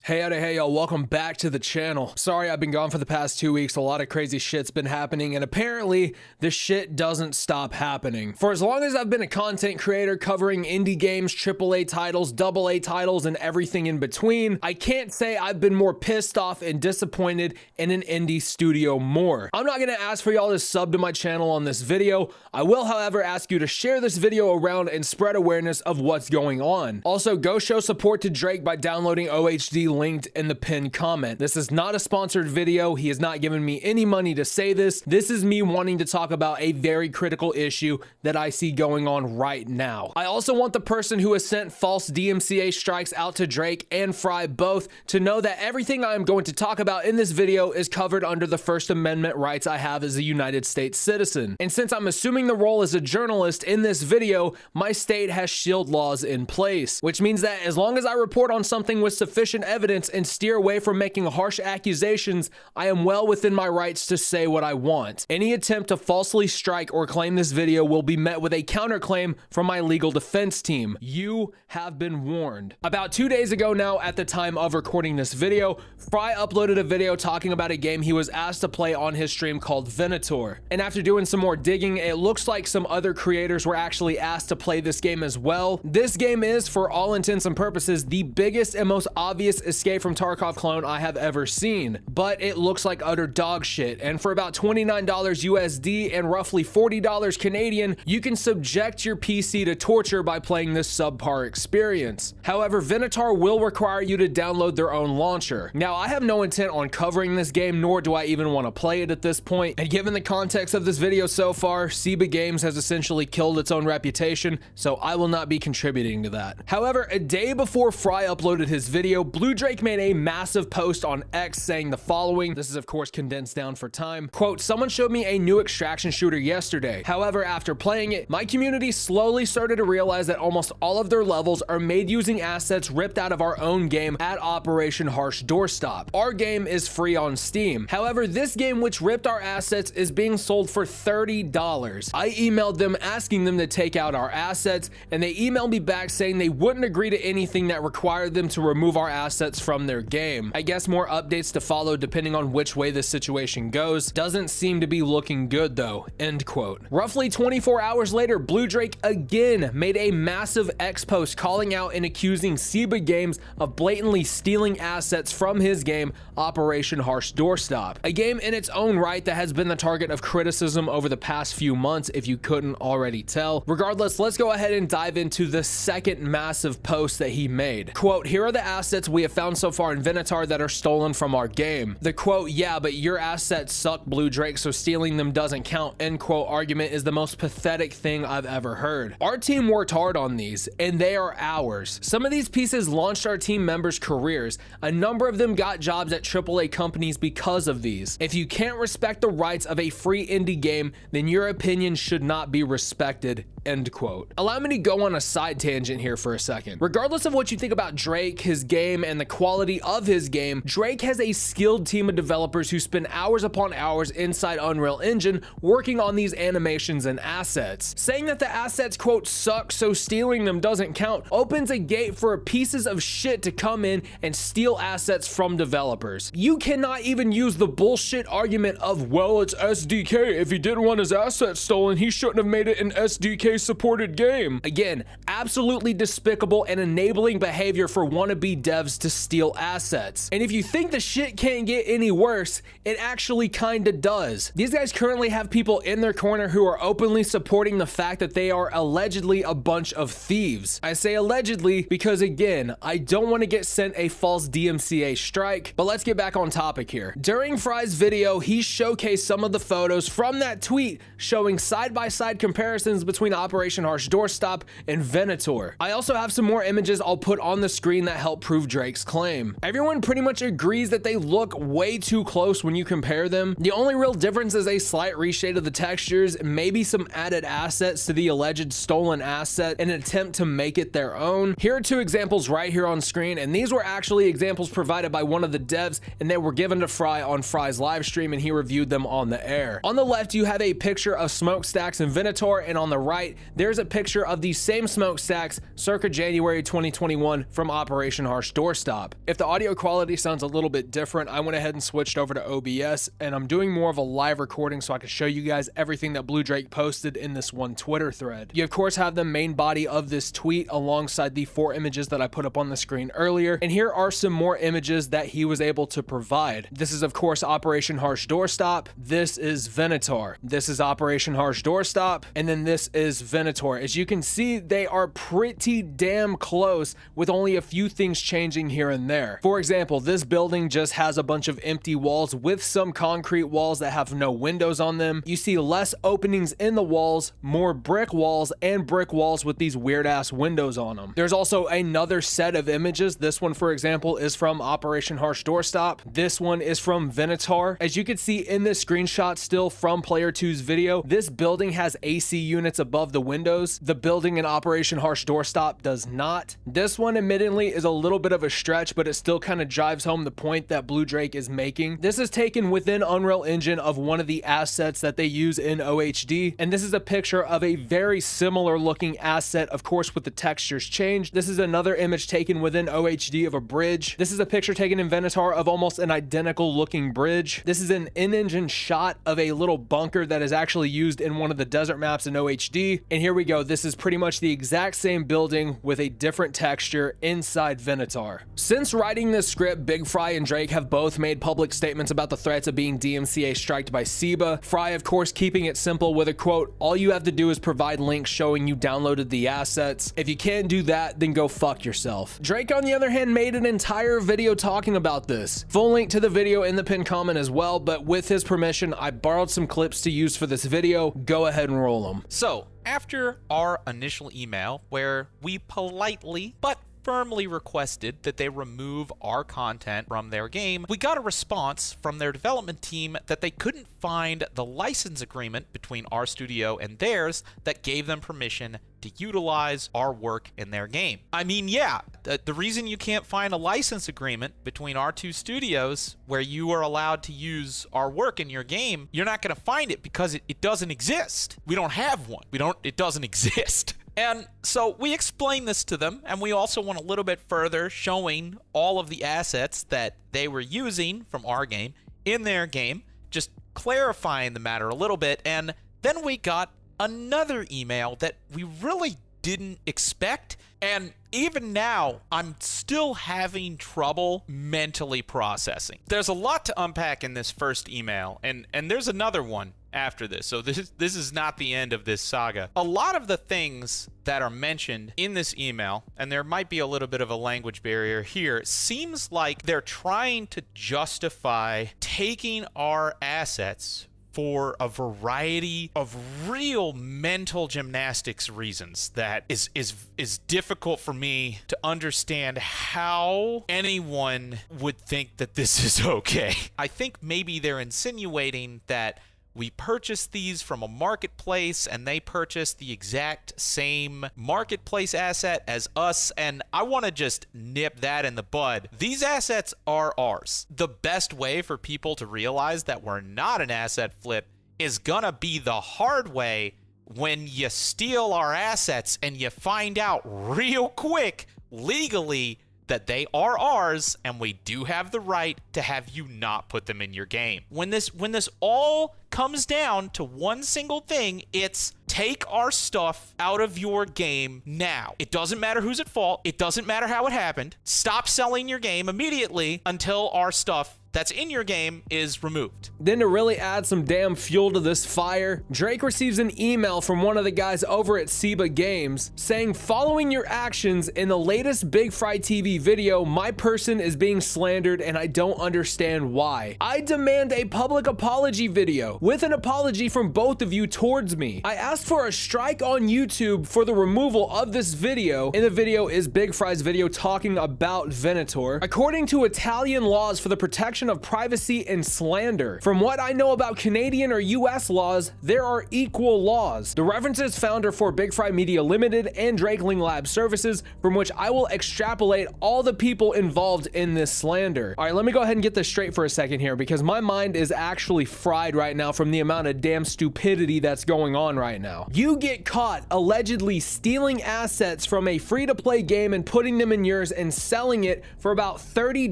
Hey y'all, welcome back to the channel. Sorry I've been gone for the past 2 weeks, a lot of crazy shit's been happening, and apparently this shit doesn't stop happening. For as long as I've been a content creator covering indie games, AAA titles, AA titles, and everything in between, I can't say I've been more pissed off and disappointed in an indie studio more. I'm not gonna ask for y'all to sub to my channel on this video. I will, however, ask you to share this video around and spread awareness of what's going on. Also, go show support to Drake by downloading OHD linked in the pinned comment. This is not a sponsored video. He has not given me any money to say this. This is me wanting to talk about a very critical issue that I see going on right now. I also want the person who has sent false DMCA strikes out to Drake and Fry both to know that everything I am going to talk about in this video is covered under the First Amendment rights I have as a United States citizen. And since I'm assuming the role as a journalist in this video, my state has shield laws in place, which means that as long as I report on something with sufficient evidence and steer away from making harsh accusations, I am well within my rights to say what I want. Any attempt to falsely strike or claim this video will be met with a counterclaim from my legal defense team. You have been warned. About 2 days ago now, at the time of recording this video, Fry uploaded a video talking about a game he was asked to play on his stream called Venatur. And after doing some more digging, it looks like some other creators were actually asked to play this game as well. This game is, for all intents and purposes, the biggest and most obvious escape from Tarkov clone I have ever seen, but it looks like utter dog shit. And for about $29 USD and roughly $40 Canadian, you can subject your PC to torture by playing this subpar experience. However, Venatur will require you to download their own launcher. Now, I have no intent on covering this game, nor do I even want to play it at this point. And given the context of this video so far, Siba Games has essentially killed its own reputation, so I will not be contributing to that. However, a day before Fry uploaded his video, BlueDrake made a massive post on X saying the following. This is of course condensed down for time. Quote, "Someone showed me a new extraction shooter yesterday. However, after playing it, my community slowly started to realize that almost all of their levels are made using assets ripped out of our own game at Operation Harsh Doorstop. Our game is free on Steam. However, this game which ripped our assets is being sold for $30. I emailed them asking them to take out our assets, and they emailed me back saying they wouldn't agree to anything that required them to remove our assets from their game. I guess more updates to follow depending on which way this situation goes. Doesn't seem to be looking good though." End quote. Roughly 24 hours later, BlueDrake again made a massive X post calling out and accusing Siba Games of blatantly stealing assets from his game, Operation Harsh Doorstop. A game in its own right that has been the target of criticism over the past few months, if you couldn't already tell. Regardless, let's go ahead and dive into the second massive post that he made. Quote, "Here are the assets we have found so far in Venatur that are stolen from our game." The quote, "Yeah, but your assets suck, BlueDrake, so stealing them doesn't count," end quote argument is the most pathetic thing I've ever heard. Our team worked hard on these, and they are ours. Some of these pieces launched our team members' careers. A number of them got jobs at AAA companies because of these. If you can't respect the rights of a free indie game, then your opinion should not be respected. End quote. Allow me to go on a side tangent here for a second. Regardless of what you think about Drake, his game, and the quality of his game, Drake has a skilled team of developers who spend hours upon hours inside Unreal Engine working on these animations and assets. Saying that the assets, quote, "suck, so stealing them doesn't count," opens a gate for pieces of shit to come in and steal assets from developers. You cannot even use the bullshit argument of, well, it's SDK. If he didn't want his assets stolen, he shouldn't have made it an SDK supported game. Again, absolutely despicable and enabling behavior for wannabe devs to steal assets. And if you think the shit can't get any worse, it actually kinda does. These guys currently have people in their corner who are openly supporting the fact that they are allegedly a bunch of thieves. I say allegedly because, again, I don't want to get sent a false DMCA strike, but let's get back on topic here. During Fry's video, he showcased some of the photos from that tweet showing side-by-side comparisons between Operation Harsh Doorstop and Venatur. I also have some more images I'll put on the screen that help prove Drake's claim. Everyone pretty much agrees that they look way too close when you compare them. The only real difference is a slight reshade of the textures, maybe some added assets to the alleged stolen asset in an attempt to make it their own. Here are two examples right here on screen, and these were actually examples provided by one of the devs, and they were given to Fry on Fry's live stream, and he reviewed them on the air. On the left, you have a picture of smokestacks in Venatur, and on the right, right, there's a picture of these same smokestacks circa January 2021 from Operation Harsh Doorstop. Doorstop. If the audio quality sounds a little bit different, I went ahead and switched over to OBS, and I'm doing more of a live recording so I can show you guys everything that Blue Drake posted in this one Twitter thread. You of course have the main body of this tweet alongside the 4 images that I put up on the screen earlier, and here are some more images that he was able to provide. This is of course Operation Harsh Doorstop, this is Venatur, this is Operation Harsh Doorstop, and then this is Venatur. As you can see, they are pretty damn close with only a few things changing here and there. For example, this building just has a bunch of empty walls with some concrete walls that have no windows on them. You see less openings in the walls, more brick walls, and brick walls with these weird ass windows on them. There's also another set of images. This one, for example, is from Operation Harsh Doorstop. This one is from Venatur. As you can see in this screenshot still from Player 2's video, this building has AC units above the windows. The building in Operation Harsh Doorstop does not. This one admittedly is a little bit of a stretch, but it still kind of drives home the point that Blue Drake is making. This is taken within Unreal Engine of one of the assets that they use in OHD, and this is a picture of a very similar looking asset, of course with the textures changed. This is another image taken within OHD of a bridge. This is a picture taken in Venatur of almost an identical looking bridge. This is an in-engine shot of a little bunker that is actually used in one of the desert maps in OHD, and here we go. This is pretty much the exact same building with a different texture inside Venatur. Since writing this script, Big Fry and Drake have both made public statements about the threats of being DMCA striked by Siba. Fry, of course, keeping it simple with a quote, "All you have to do is provide links showing you downloaded the assets. If you can't do that, then go fuck yourself." Drake, on the other hand, made an entire video talking about this. Full link to the video in the pinned comment as well, but with his permission, I borrowed some clips to use for this video. Go ahead and roll them. So, after our initial email, where we politely but firmly requested that they remove our content from their game, we got a response from their development team that they couldn't find the license agreement between our studio and theirs that gave them permission to utilize our work in their game. I mean, yeah, the reason you can't find a license agreement between our two studios where you are allowed to use our work in your game, you're not going to find it because it doesn't exist. We don't have one. It doesn't exist. And so we explained this to them, and we also went a little bit further, showing all of the assets that they were using from our game in their game, just clarifying the matter a little bit. And then we got another email that we really didn't expect. And even now, I'm still having trouble mentally processing. There's a lot to unpack in this first email, and there's another one after this. So this is not the end of this saga. A lot of the things that are mentioned in this email, and there might be a little bit of a language barrier here, seems like they're trying to justify taking our assets for a variety of real mental gymnastics reasons that is difficult for me to understand how anyone would think that this is okay. I think maybe they're insinuating that we purchased these from a marketplace and they purchased the exact same marketplace asset as us, and I want to just nip that in the bud. These assets are ours. The best way for people to realize that we're not an asset flip is gonna be the hard way, when you steal our assets and you find out real quick legally that they are ours, and we do have the right to have you not put them in your game. When this all comes down to one single thing, it's take our stuff out of your game now. It doesn't matter who's at fault. It doesn't matter how it happened. Stop selling your game immediately until our stuff that's in your game is removed. Then to really add some damn fuel to this fire, Drake receives an email from one of the guys over at Siba Games saying, "Following your actions in the latest Big Fry TV video, my person is being slandered and I don't understand why. I demand a public apology video with an apology from both of you towards me. I asked for a strike on YouTube for the removal of this video." And the video is BigFry'S video talking about Venatur. According to Italian laws for the protection intersection of privacy and slander. From what I know about Canadian or US laws, there are equal laws. The references found are for Big Fry Media Limited and Drakeling Lab Services, from which I will extrapolate all the people involved in this slander. All right, let me go ahead and get this straight for a second here, because my mind is actually fried right now from the amount of damn stupidity that's going on right now. You get caught allegedly stealing assets from a free-to-play game and putting them in yours and selling it for about $30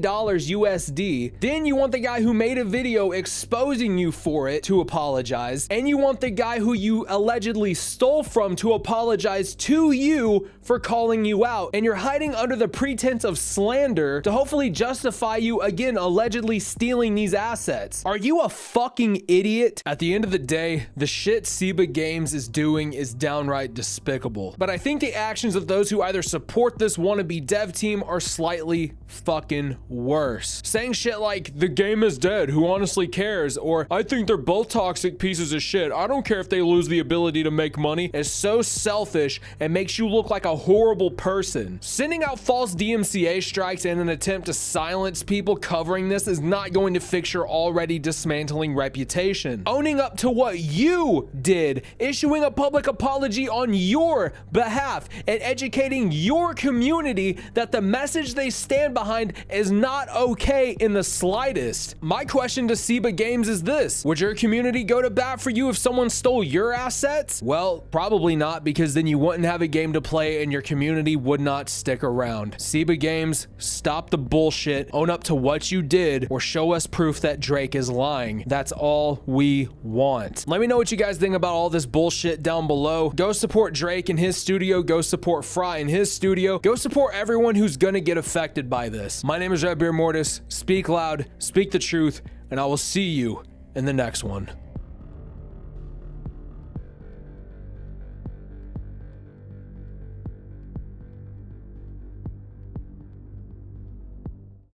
USD. Then you want the guy who made a video exposing you for it to apologize, and you want the guy who you allegedly stole from to apologize to you for calling you out, and you're hiding under the pretense of slander to hopefully justify you again allegedly stealing these assets. Are you a fucking idiot? At the end of the day, the shit Siba Games is doing is downright despicable. But I think the actions of those who either support this wannabe dev team are slightly fucking worse. Saying shit like, the game is dead, who honestly cares? Or, I think they're both toxic pieces of shit, I don't care if they lose the ability to make money, is so selfish and makes you look like a horrible person. Sending out false DMCA strikes in an attempt to silence people covering this is not going to fix your already dismantling reputation. Owning up to what you did, issuing a public apology on your behalf, and educating your community that the message they stand behind is not okay in the slightest. My question to Siba Games is this: would your community go to bat for you if someone stole your assets? Well, probably not, because then you wouldn't have a game to play and your community would not stick around. Siba Games, stop the bullshit, own up to what you did, or show us proof that Drake is lying. That's all we want. Let me know what you guys think about all this bullshit down below. Go support Drake in his studio, go support Fry in his studio, go support everyone who's gonna get affected by this. My name is Red Beard Mortis. Speak loud, speak the truth, and I will see you in the next one.